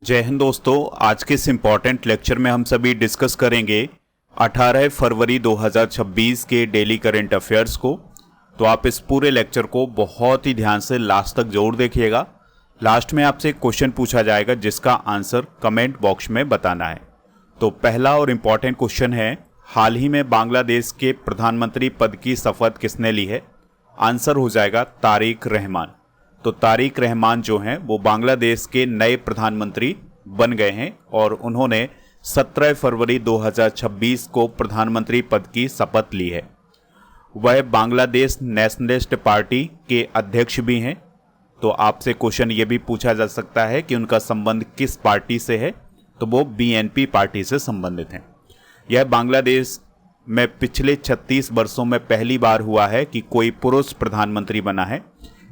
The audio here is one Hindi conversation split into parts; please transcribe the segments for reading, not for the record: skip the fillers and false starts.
जय हिंद दोस्तों। आज के इस इम्पॉर्टेंट लेक्चर में हम सभी डिस्कस करेंगे 18 फरवरी 2026 के डेली करंट अफेयर्स को। तो आप इस पूरे लेक्चर को बहुत ही ध्यान से लास्ट तक जरूर देखिएगा। लास्ट में आपसे एक क्वेश्चन पूछा जाएगा जिसका आंसर कमेंट बॉक्स में बताना है। तो पहला और इम्पॉर्टेंट क्वेश्चन है, हाल ही में बांग्लादेश के प्रधानमंत्री पद की शपथ किसने ली है? आंसर हो जाएगा तारिक रहमान। तो तारिक रहमान जो हैं वो बांग्लादेश के नए प्रधानमंत्री बन गए हैं और उन्होंने 17 फरवरी 2026 को प्रधानमंत्री पद की शपथ ली है। वह बांग्लादेश नेशनलिस्ट पार्टी के अध्यक्ष भी हैं। तो आपसे क्वेश्चन ये भी पूछा जा सकता है कि उनका संबंध किस पार्टी से है, तो वो बीएनपी पार्टी से संबंधित हैं। यह बांग्लादेश में पिछले 36 वर्षों में पहली बार हुआ है कि कोई पुरुष प्रधानमंत्री बना है।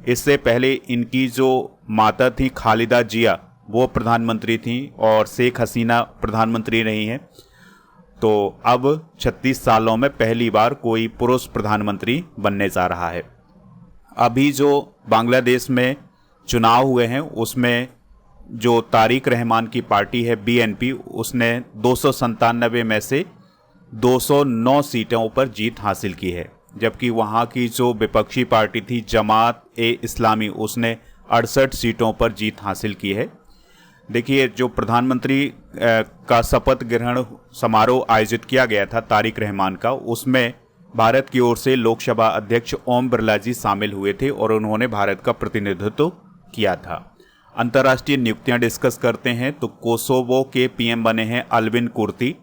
इससे पहले इनकी जो माता थी खालिदा जिया वो प्रधानमंत्री थी और शेख हसीना प्रधानमंत्री रही हैं। तो अब 36 सालों में पहली बार कोई पुरुष प्रधानमंत्री बनने जा रहा है। अभी जो बांग्लादेश में चुनाव हुए हैं उसमें जो तारिक रहमान की पार्टी है बीएनपी, उसने 297 में से 209 सीटों पर जीत हासिल की है, जबकि वहाँ की जो विपक्षी पार्टी थी जमात ए इस्लामी उसने 68 सीटों पर जीत हासिल की है। देखिए, जो प्रधानमंत्री का शपथ ग्रहण समारोह आयोजित किया गया था तारिक रहमान का, उसमें भारत की ओर से लोकसभा अध्यक्ष ओम बिरला जी शामिल हुए थे और उन्होंने भारत का प्रतिनिधित्व किया था। अंतर्राष्ट्रीय नियुक्तियां डिस्कस करते हैं तो कोसोवो के पीएम बने हैं अल्विन कुर्ती।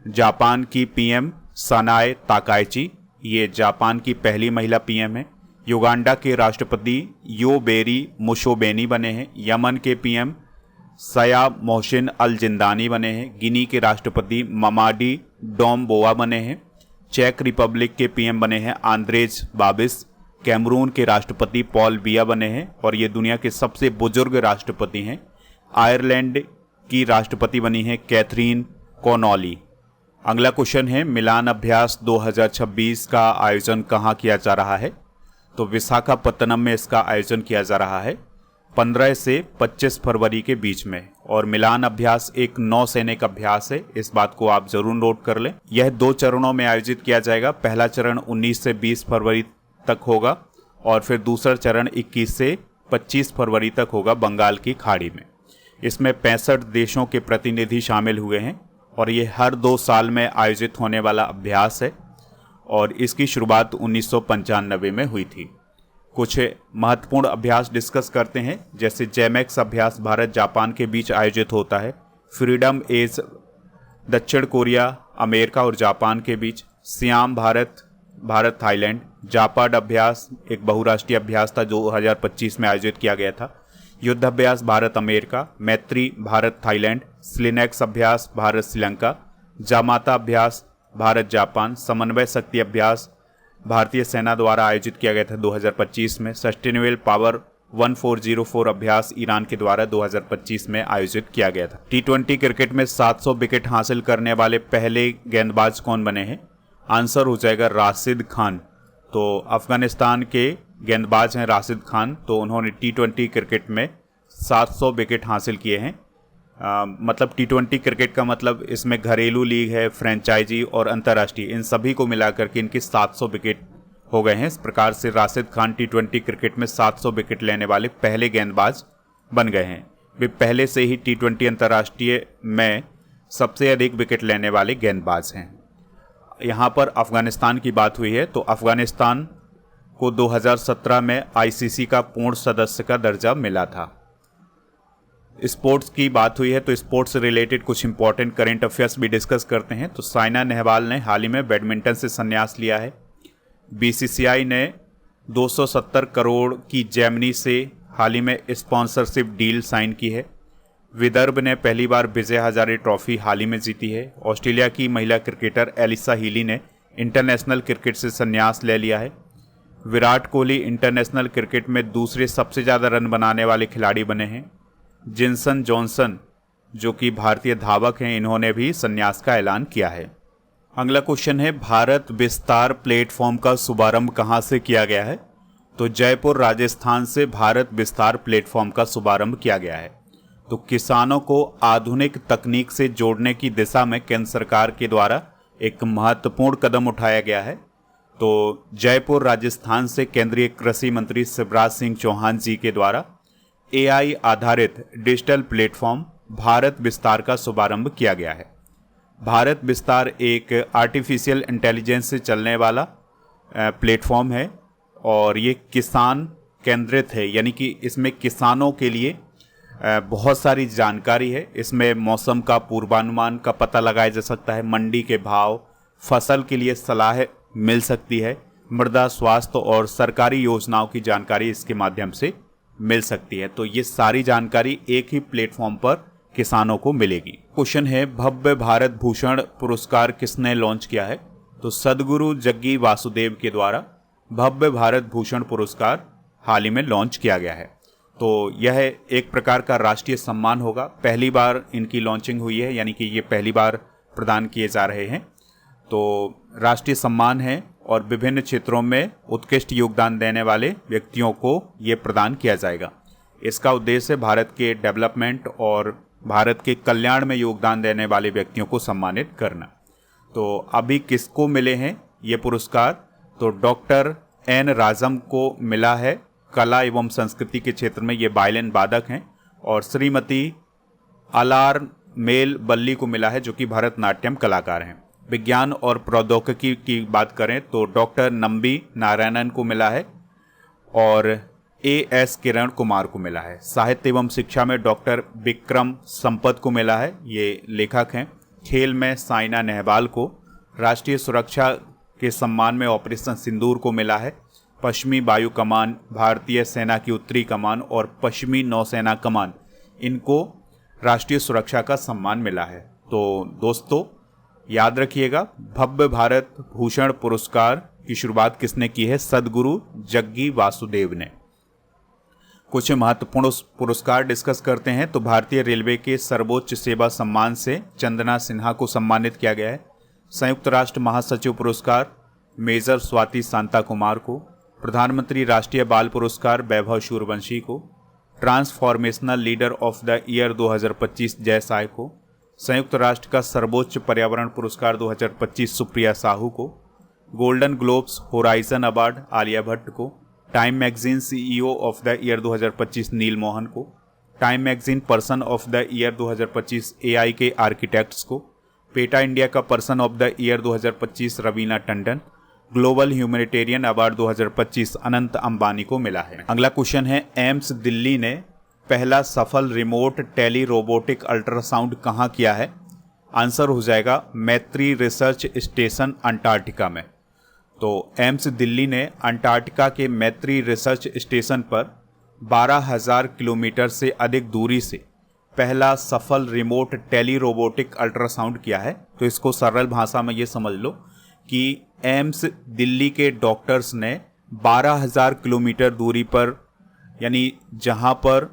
जापान की पीएम सनाए ताकाइची, ये जापान की पहली महिला पीएम है। युगांडा के राष्ट्रपति योवेरी मुशोबेनी बने हैं। यमन के पीएम सया मोहसिन अल जिंदानी बने हैं। गिनी के राष्ट्रपति ममाडी डोमबोआ बने हैं। चेक रिपब्लिक के पीएम बने हैं आंद्रेज बाबिस। कैमरून के राष्ट्रपति पॉल बिया बने हैं और ये दुनिया के सबसे बुजुर्ग राष्ट्रपति हैं। आयरलैंड की राष्ट्रपति बनी है कैथरीन कॉनॉली। अगला क्वेश्चन है, मिलान अभ्यास 2026 का आयोजन कहाँ किया जा रहा है? तो विशाखापत्तनम में इसका आयोजन किया जा रहा है 15 से 25 फरवरी के बीच में। और मिलान अभ्यास एक नौसैनिक अभ्यास है, इस बात को आप जरूर नोट कर लें। यह 2 चरणों में आयोजित किया जाएगा। पहला चरण 19 से 20 फरवरी तक होगा और फिर दूसरा चरण 21 से 25 फरवरी तक होगा बंगाल की खाड़ी में। इसमें 65 देशों के प्रतिनिधि शामिल हुए हैं और ये हर 2 साल में आयोजित होने वाला अभ्यास है और इसकी शुरुआत 1995 में हुई थी। कुछ महत्वपूर्ण अभ्यास डिस्कस करते हैं, जैसे जेमैक्स अभ्यास भारत जापान के बीच आयोजित होता है। फ्रीडम एज दक्षिण कोरिया अमेरिका और जापान के बीच। Siam Bharat Thailand. जापाड अभ्यास एक बहुराष्ट्रीय अभ्यास था 2025 में आयोजित किया गया था। युद्ध अभ्यास भारत अमेरिका। मैत्री भारत थाईलैंड। स्लिनेक्स अभ्यास भारत श्रीलंका। जामाता अभ्यास भारत जापान। समन्वय शक्ति अभ्यास भारतीय सेना द्वारा आयोजित किया गया था 2025 में। सस्टेनेबल पावर 1404 अभ्यास ईरान के द्वारा 2025 में आयोजित किया गया था। T20 क्रिकेट में 700 विकेट हासिल करने वाले पहले गेंदबाज कौन बने हैं? आंसर हो जाएगा राशिद खान। तो अफगानिस्तान के गेंदबाज हैं राशिद खान। तो उन्होंने T20 क्रिकेट में 700 विकेट हासिल किए हैं। मतलब T20 क्रिकेट का मतलब इसमें घरेलू लीग है, फ्रेंचाइजी और अंतर्राष्ट्रीय, इन सभी को मिलाकर के इनके 700 विकेट हो गए हैं। इस प्रकार से राशिद खान T20 क्रिकेट में 700 विकेट लेने वाले पहले गेंदबाज बन गए हैं। वे पहले से ही T20 अंतर्राष्ट्रीय में सबसे अधिक विकेट लेने वाले गेंदबाज हैं। यहाँ पर अफगानिस्तान की बात हुई है तो अफगानिस्तान को 2017 में आईसीसी का पूर्ण सदस्य का दर्जा मिला था। स्पोर्ट्स की बात हुई है तो स्पोर्ट्स से रिलेटेड कुछ इंपॉर्टेंट करंट अफेयर्स भी डिस्कस करते हैं। तो साइना नेहवाल ने हाल ही में बैडमिंटन से संन्यास लिया है। बीसीसीआई ने 270 करोड़ की जेमिनी से हाल ही में स्पॉन्सरशिप डील साइन की है। विदर्भ ने पहली बार विजय हजारे ट्रॉफी हाल ही में जीती है। ऑस्ट्रेलिया की महिला क्रिकेटर एलिसा हीली ने इंटरनेशनल क्रिकेट से संन्यास ले लिया है। विराट कोहली इंटरनेशनल क्रिकेट में दूसरे सबसे ज़्यादा रन बनाने वाले खिलाड़ी बने हैं। जिनसन जॉनसन जो कि भारतीय धावक हैं, इन्होंने भी संन्यास का ऐलान किया है। अगला क्वेश्चन है, भारत विस्तार प्लेटफॉर्म का शुभारंभ कहाँ से किया गया है? तो जयपुर राजस्थान से भारत विस्तार प्लेटफॉर्म का शुभारंभ किया गया है। तो किसानों को आधुनिक तकनीक से जोड़ने की दिशा में केंद्र सरकार के द्वारा एक महत्वपूर्ण कदम उठाया गया है। तो जयपुर राजस्थान से केंद्रीय कृषि मंत्री शिवराज सिंह चौहान जी के द्वारा एआई आधारित डिजिटल प्लेटफॉर्म भारत विस्तार का शुभारंभ किया गया है। भारत विस्तार एक आर्टिफिशियल इंटेलिजेंस से चलने वाला प्लेटफॉर्म है और ये किसान केंद्रित है, यानी कि इसमें किसानों के लिए बहुत सारी जानकारी है। इसमें मौसम का पूर्वानुमान का पता लगाया जा सकता है, मंडी के भाव, फसल के लिए सलाह मिल सकती है, मृदा स्वास्थ्य और सरकारी योजनाओं की जानकारी इसके माध्यम से मिल सकती है। तो ये सारी जानकारी एक ही प्लेटफॉर्म पर किसानों को मिलेगी। क्वेश्चन है, भव्य भारत भूषण पुरस्कार किसने लॉन्च किया है? तो सद्गुरु जग्गी वासुदेव के द्वारा भव्य भारत भूषण पुरस्कार हाल ही में लॉन्च किया गया है। तो यह एक प्रकार का राष्ट्रीय सम्मान होगा। पहली बार इनकी लॉन्चिंग हुई है, यानी कि ये पहली बार प्रदान किए जा रहे हैं। तो राष्ट्रीय सम्मान है और विभिन्न क्षेत्रों में उत्कृष्ट योगदान देने वाले व्यक्तियों को ये प्रदान किया जाएगा। इसका उद्देश्य भारत के डेवलपमेंट और भारत के कल्याण में योगदान देने वाले व्यक्तियों को सम्मानित करना। तो अभी किसको मिले हैं ये पुरस्कार? तो डॉक्टर एन राजम को मिला है, कला एवं संस्कृति के क्षेत्र में ये वायलिन वादक हैं, और श्रीमती अलार मेल बल्ली को मिला है जो कि भरतनाट्यम कलाकार हैं। विज्ञान और प्रौद्योगिकी की बात करें तो डॉक्टर नंबी नारायणन को मिला है और एएस किरण कुमार को मिला है। साहित्य एवं शिक्षा में डॉक्टर विक्रम संपत को मिला है, ये लेखक हैं। खेल में साइना नेहवाल को, राष्ट्रीय सुरक्षा के सम्मान में ऑपरेशन सिंदूर को मिला है। पश्चिमी वायु कमान, भारतीय सेना की उत्तरी कमान और पश्चिमी नौसेना कमान, इनको राष्ट्रीय सुरक्षा का सम्मान मिला है। तो दोस्तों याद रखिएगा, भव्य भारत भूषण पुरस्कार की शुरुआत किसने की है? सद्गुरु जग्गी वासुदेव ने। कुछ महत्वपूर्ण पुरस्कार डिस्कस करते हैं। तो भारतीय रेलवे के सर्वोच्च सेवा सम्मान से चंदना सिन्हा को सम्मानित किया गया है। संयुक्त राष्ट्र महासचिव पुरस्कार मेजर स्वाति शांता कुमार को। प्रधानमंत्री राष्ट्रीय बाल पुरस्कार वैभव सूर्यवंशी को। Transformational leader of the year 2025 जय साय को। संयुक्त राष्ट्र का सर्वोच्च पर्यावरण पुरस्कार 2025 सुप्रिया साहू को। Golden Globes Horizon award Alia Bhatt को। Time magazine CEO of the year 2025 Neel Mohan को। Time magazine person of the year 2025 AI के आर्किटेक्ट्स को। पेटा इंडिया का person of the year 2025 Raveena Tandon. Global humanitarian award 2025 Anant Ambani को मिला है। अगला क्वेश्चन है, एम्स दिल्ली ने पहला सफल रिमोट टेली रोबोटिक अल्ट्रासाउंड कहाँ किया है? आंसर हो जाएगा मैत्री रिसर्च स्टेशन अंटार्कटिका में। तो एम्स दिल्ली ने अंटार्कटिका के मैत्री रिसर्च स्टेशन पर 12,000 किलोमीटर से अधिक दूरी से पहला सफल रिमोट टेली रोबोटिक अल्ट्रासाउंड किया है। तो इसको सरल भाषा में ये समझ लो कि एम्स दिल्ली के डॉक्टर्स ने 12,000 किलोमीटर दूरी पर, यानी जहाँ पर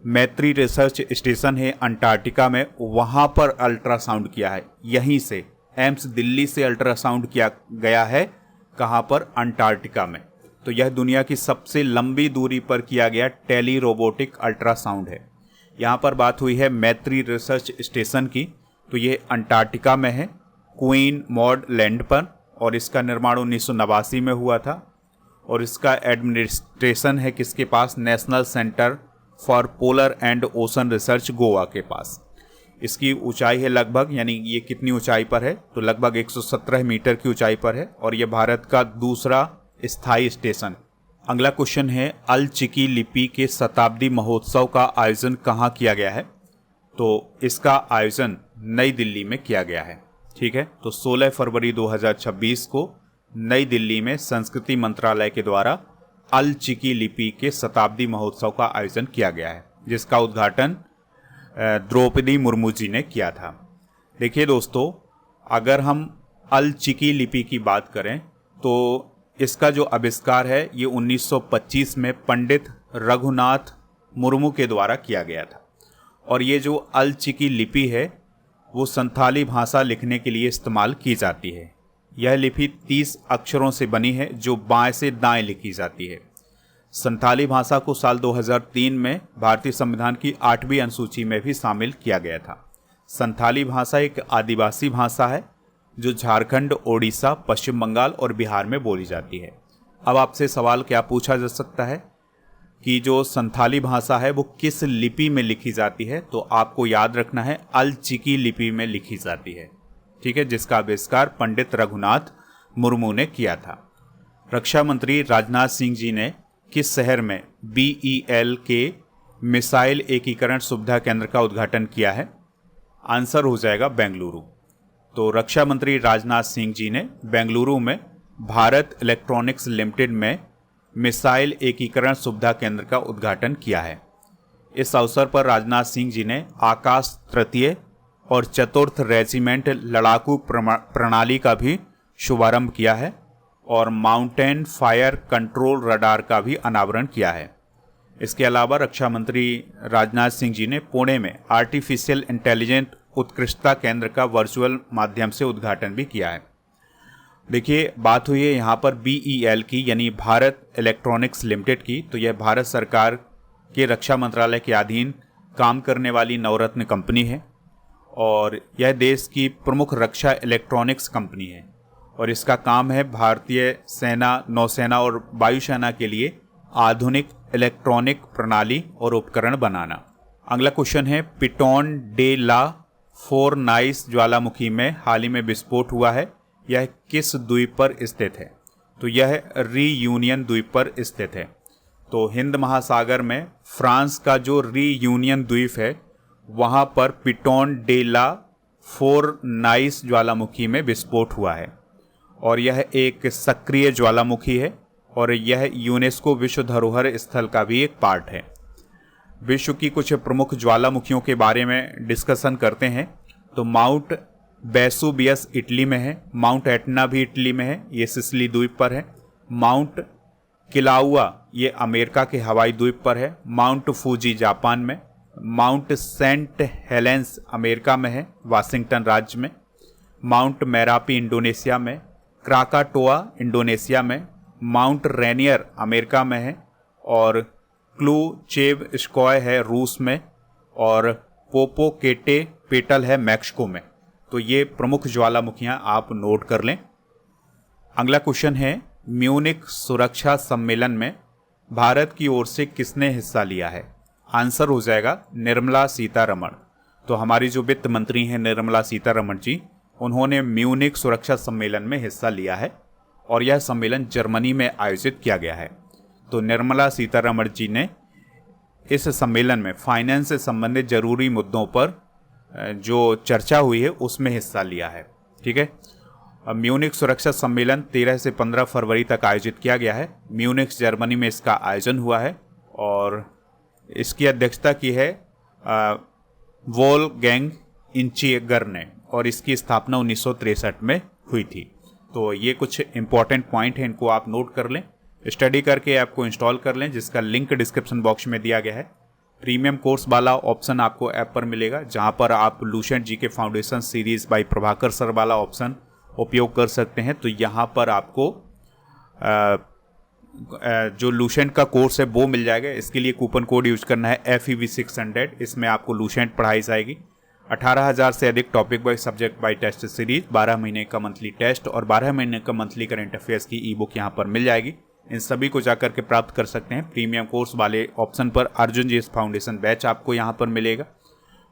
मैत्री रिसर्च स्टेशन है अंटार्कटिका में, वहाँ पर अल्ट्रासाउंड किया है। यहीं से एम्स दिल्ली से अल्ट्रासाउंड किया गया है। कहाँ पर? अंटार्कटिका में। तो यह दुनिया की सबसे लंबी दूरी पर किया गया टेली रोबोटिक अल्ट्रासाउंड है। यहाँ पर बात हुई है मैत्री रिसर्च स्टेशन की, तो ये अंटार्कटिका में है, क्वीन मॉड लैंड पर, और इसका निर्माण 1989 में हुआ था। और इसका एडमिनिस्ट्रेशन है किसके पास? National Centre for Polar and Ocean Research Goa के पास। इसकी ऊंचाई है लगभग, यानी ये कितनी ऊंचाई पर है? तो लगभग 117 मीटर की ऊंचाई पर है और ये भारत का दूसरा स्थायी स्टेशन। अगला क्वेश्चन है, अल चिकी लिपि के शताब्दी महोत्सव का आयोजन कहाँ किया गया है? तो इसका आयोजन नई दिल्ली में किया गया है। ठीक है, तो 16 फरवरी 2026 को नई दिल्ली में संस्कृति मंत्रालय के द्वारा अल चिकी लिपि के शताब्दी महोत्सव का आयोजन किया गया है, जिसका उद्घाटन द्रौपदी मुर्मू जी ने किया था। देखिए दोस्तों, अगर हम अल चिकी लिपि की बात करें तो इसका जो आविष्कार है ये 1925 में पंडित रघुनाथ मुर्मू के द्वारा किया गया था। और ये जो अल चिकी लिपि है वो संथाली भाषा लिखने के लिए इस्तेमाल की जाती है। यह लिपि 30 अक्षरों से बनी है जो बाएं से दाएं लिखी जाती है। संथाली भाषा को साल 2003 में भारतीय संविधान की 8वीं अनुसूची में भी शामिल किया गया था। संथाली भाषा एक आदिवासी भाषा है जो झारखंड, ओडिशा, पश्चिम बंगाल और बिहार में बोली जाती है। अब आपसे सवाल क्या पूछा जा सकता है कि जो संथाली भाषा है वो किस लिपि में लिखी जाती है, तो आपको याद रखना है अलचिकी लिपि में लिखी जाती है, ठीक है, जिसका आविष्कार पंडित रघुनाथ मुर्मू ने किया था। रक्षा मंत्री राजनाथ सिंह जी ने किस शहर में BEL के मिसाइल एकीकरण सुविधा केंद्र का उद्घाटन किया है? आंसर हो जाएगा बेंगलुरु। तो रक्षा मंत्री राजनाथ सिंह जी ने बेंगलुरु में भारत इलेक्ट्रॉनिक्स लिमिटेड में मिसाइल एकीकरण सुविधा केंद्र का उद्घाटन किया है। इस अवसर पर राजनाथ सिंह जी ने आकाश तृतीय और चतुर्थ रेजिमेंट लड़ाकू प्रणाली का भी शुभारंभ किया है और माउंटेन फायर कंट्रोल रडार का भी अनावरण किया है। इसके अलावा रक्षा मंत्री राजनाथ सिंह जी ने पुणे में आर्टिफिशियल इंटेलिजेंट उत्कृष्टता केंद्र का वर्चुअल माध्यम से उद्घाटन भी किया है। देखिए, बात हुई है यहाँ पर BEL की, यानी भारत इलेक्ट्रॉनिक्स लिमिटेड की। तो यह भारत सरकार के रक्षा मंत्रालय के अधीन काम करने वाली नवरत्न कंपनी है और यह देश की प्रमुख रक्षा इलेक्ट्रॉनिक्स कंपनी है और इसका काम है भारतीय सेना, नौसेना और वायुसेना के लिए आधुनिक इलेक्ट्रॉनिक प्रणाली और उपकरण बनाना। अगला क्वेश्चन है, पिटोन डे ला फोरनाइस ज्वालामुखी में हाल ही में विस्फोट हुआ है, यह किस द्वीप पर स्थित है? तो यह रीयूनियन द्वीप पर स्थित है। तो हिंद महासागर में फ्रांस का जो रीयूनियन द्वीप है वहाँ पर पिटोन डे ला फोरनाइस ज्वालामुखी में विस्फोट हुआ है और यह एक सक्रिय ज्वालामुखी है और यह यूनेस्को विश्व धरोहर स्थल का भी एक पार्ट है। विश्व की कुछ प्रमुख ज्वालामुखियों के बारे में डिस्कशन करते हैं। तो माउंट वेसुवियस इटली में है, माउंट एटना भी इटली में है, ये सिसिली द्वीप पर है। माउंट किलाउआ ये अमेरिका के हवाई द्वीप पर है। माउंट फूजी जापान में। माउंट सेंट हेलेंस अमेरिका में है, वाशिंगटन राज्य में। माउंट मेरापी इंडोनेशिया में। क्राकाटोआ इंडोनेशिया में। माउंट रेनियर अमेरिका में है और क्लूचेवस्कॉय है रूस में और पोपोकेटेपेटल है मैक्सिको में। तो ये प्रमुख ज्वालामुखियां आप नोट कर लें। अगला क्वेश्चन है, म्यूनिख सुरक्षा सम्मेलन में भारत की ओर से किसने हिस्सा लिया है? आंसर हो जाएगा निर्मला सीतारमण। तो हमारी जो वित्त मंत्री हैं निर्मला सीतारमण जी, उन्होंने म्यूनिख सुरक्षा सम्मेलन में हिस्सा लिया है और यह सम्मेलन जर्मनी में आयोजित किया गया है। तो निर्मला सीतारमण जी ने इस सम्मेलन में फाइनेंस से संबंधित जरूरी मुद्दों पर जो चर्चा हुई है उसमें हिस्सा लिया है, ठीक है। म्यूनिख सुरक्षा सम्मेलन 13 से 15 फरवरी तक आयोजित किया गया है। म्यूनिख जर्मनी में इसका आयोजन हुआ है और इसकी अध्यक्षता की है वोल्फगैंग इंचिगर ने और इसकी स्थापना 1963 में हुई थी। तो ये कुछ इंपॉर्टेंट पॉइंट हैं, इनको आप नोट कर लें, स्टडी करके ऐप को इंस्टॉल कर लें, जिसका लिंक डिस्क्रिप्शन बॉक्स में दिया गया है। प्रीमियम कोर्स वाला ऑप्शन आपको ऐप पर मिलेगा, जहां पर आप लुसेंट जी के foundation series by Prabhakar sir वाला ऑप्शन उपयोग कर सकते हैं। तो यहाँ पर आपको जो लुसेंट का कोर्स है वो मिल जाएगा। इसके लिए कूपन कोड यूज करना है FEV600। इसमें आपको लुसेंट पढ़ाई जाएगी। 18,000 से अधिक topic wise subject by test series, 12 महीने का मंथली टेस्ट और 12 महीने का मंथली करंट अफेयर्स की ई बुक यहाँ पर मिल जाएगी। इन सभी को जाकर के प्राप्त कर सकते हैं। प्रीमियम कोर्स वाले ऑप्शन पर अर्जुन जीएस फाउंडेशन बैच आपको यहाँ पर मिलेगा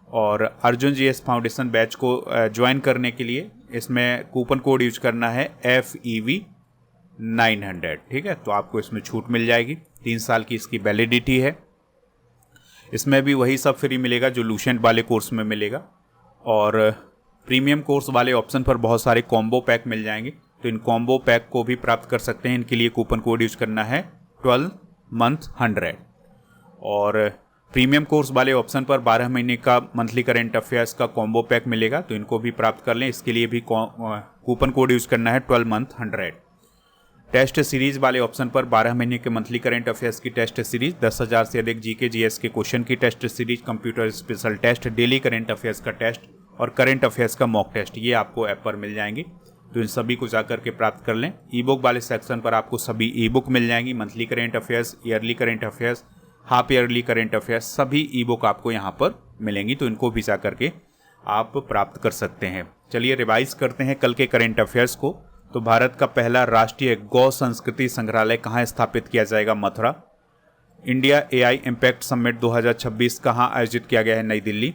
और अर्जुन जीएस फाउंडेशन बैच को ज्वाइन करने के लिए इसमें कूपन कोड यूज करना है FEV900, ठीक है। तो आपको इसमें छूट मिल जाएगी। 3 साल की इसकी वैलिडिटी है। इसमें भी वही सब फ्री मिलेगा जो लुसेंट वाले कोर्स में मिलेगा और प्रीमियम कोर्स वाले ऑप्शन पर बहुत सारे कॉम्बो पैक मिल जाएंगे। तो इन कॉम्बो पैक को भी प्राप्त कर सकते हैं। इनके लिए कूपन कोड यूज करना है 12 month 100 और प्रीमियम कोर्स वाले ऑप्शन पर 12 महीने का मंथली करंट अफेयर्स का कॉम्बो पैक मिलेगा। तो इनको भी प्राप्त कर लें। इसके लिए भी कूपन कोड यूज करना है 12 month 100। टेस्ट सीरीज वाले ऑप्शन पर 12 महीने के मंथली करंट अफेयर्स की टेस्ट सीरीज, 10,000 से अधिक जीके जीएस के क्वेश्चन की test series, computer special test, daily current affairs का टेस्ट और करंट अफेयर्स का मॉक टेस्ट, ये आपको ऐप पर मिल जाएंगे। तो इन सभी को जाकर के प्राप्त कर लें। ई बुक वाले सेक्शन पर आपको सभी ई बुक मिल जाएंगी, monthly current affairs, yearly current affairs, half yearly current affairs, सभी ई बुक आपको यहाँ पर मिलेंगी, तो इनको भी जा करके आप प्राप्त कर सकते हैं। चलिए रिवाइज करते हैं कल के करेंट अफेयर्स को। तो भारत का पहला राष्ट्रीय गौ संस्कृति संग्रहालय कहाँ स्थापित किया जाएगा? Mathura. India AI impact summit 2026 कहाँ आयोजित किया गया है? नई दिल्ली।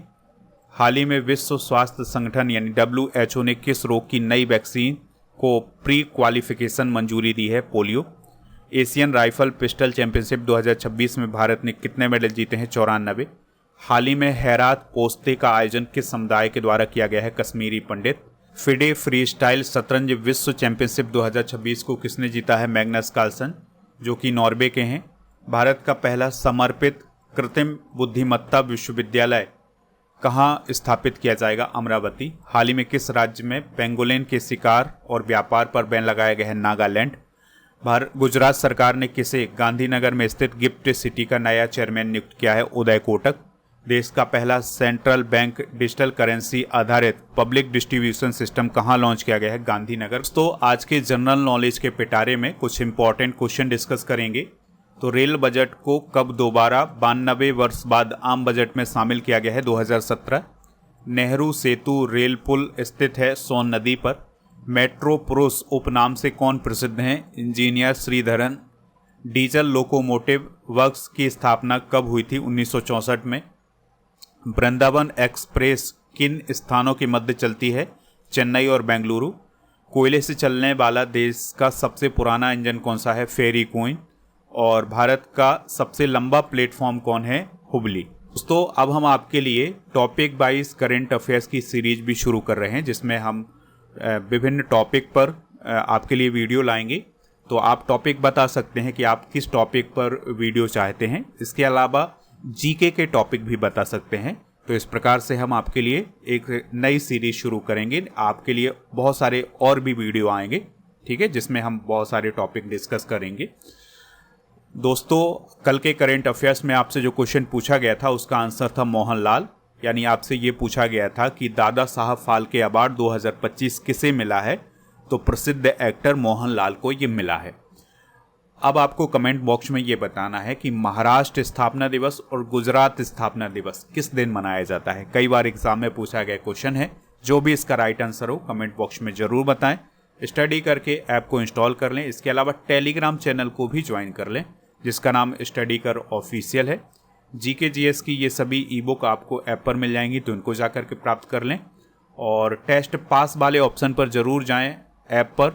हाल ही में विश्व स्वास्थ्य संगठन यानी WHO ने किस रोग की नई वैक्सीन को प्री क्वालिफिकेशन मंजूरी दी है? Polio. Asian rifle pistol championship 2026 में भारत ने कितने मेडल जीते हैं? 94। हाल ही में हैरात पोस्ते का आयोजन किस समुदाय के द्वारा किया गया है? कश्मीरी पंडित। फिडे फ्री स्टाइल शतरंज विश्व चैंपियनशिप 2026 को किसने जीता है? मैग्नस कार्लसन, जो कि नॉर्वे के हैं। भारत का पहला समर्पित कृत्रिम बुद्धिमत्ता विश्वविद्यालय कहाँ स्थापित किया जाएगा? अमरावती। हाल ही में किस राज्य में पेंगोलिन के शिकार और व्यापार पर बैन लगाया गया है? नागालैंड। गुजरात सरकार ने किसे गांधीनगर में स्थित गिफ्ट सिटी का नया चेयरमैन नियुक्त किया है? उदय कोटक। देश का पहला सेंट्रल बैंक डिजिटल करेंसी आधारित पब्लिक डिस्ट्रीब्यूशन सिस्टम कहाँ लॉन्च किया गया है? गांधीनगर। तो आज के जनरल नॉलेज के पिटारे में कुछ इंपॉर्टेंट क्वेश्चन डिस्कस करेंगे। तो रेल बजट को कब दोबारा 92 वर्ष बाद आम बजट में शामिल किया गया है? 2017। नेहरू सेतु रेल पुल स्थित है सोन नदी पर। मेट्रो पुरुष उपनाम से कौन प्रसिद्ध हैं? Engineer Sreedharan. Diesel locomotive works की स्थापना कब हुई थी? 1964 में। वृंदावन एक्सप्रेस किन स्थानों के मध्य चलती है? चेन्नई और बेंगलुरु। कोयले से चलने वाला देश का सबसे पुराना इंजन कौन सा है? फेरी क्वीन। और भारत का सबसे लंबा प्लेटफॉर्म कौन है? हुबली। दोस्तों अब हम आपके लिए टॉपिक वाइज करेंट अफेयर्स की सीरीज भी शुरू कर रहे हैं, जिसमें हम विभिन्न टॉपिक पर आपके लिए वीडियो लाएंगे। तो आप टॉपिक बता सकते हैं कि आप किस टॉपिक पर वीडियो चाहते हैं। इसके अलावा जीके के टॉपिक भी बता सकते हैं। तो इस प्रकार से हम आपके लिए एक नई सीरीज शुरू करेंगे। आपके लिए बहुत सारे और भी वीडियो आएंगे, ठीक है, जिसमें हम बहुत सारे टॉपिक डिस्कस करेंगे। दोस्तों कल के करेंट अफेयर्स में आपसे जो क्वेश्चन पूछा गया था उसका आंसर था मोहनलाल। यानी आपसे ये पूछा गया था कि दादा साहब फाल्के अवार्ड 2025 किसे मिला है? तो प्रसिद्ध एक्टर मोहनलाल को ये मिला है। अब आपको कमेंट बॉक्स में ये बताना है कि महाराष्ट्र स्थापना दिवस और गुजरात स्थापना दिवस किस दिन मनाया जाता है। कई बार एग्जाम में पूछा गया क्वेश्चन है। जो भी इसका राइट आंसर हो कमेंट बॉक्स में जरूर बताएं। स्टडी करके ऐप को इंस्टॉल कर लें। इसके अलावा टेलीग्राम चैनल को भी ज्वाइन कर लें, जिसका नाम स्टडी कर ऑफिशियल है। जीके जीएस की ये सभी ई बुक आपको ऐप पर मिल जाएंगी, तो इनको जाकर के प्राप्त कर लें। और टेस्ट पास वाले ऑप्शन पर ज़रूर जाएं ऐप पर,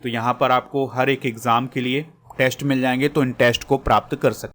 तो यहाँ पर आपको हर एक एग्ज़ाम के लिए टेस्ट मिल जाएंगे, तो इन टेस्ट को प्राप्त कर सकते हैं।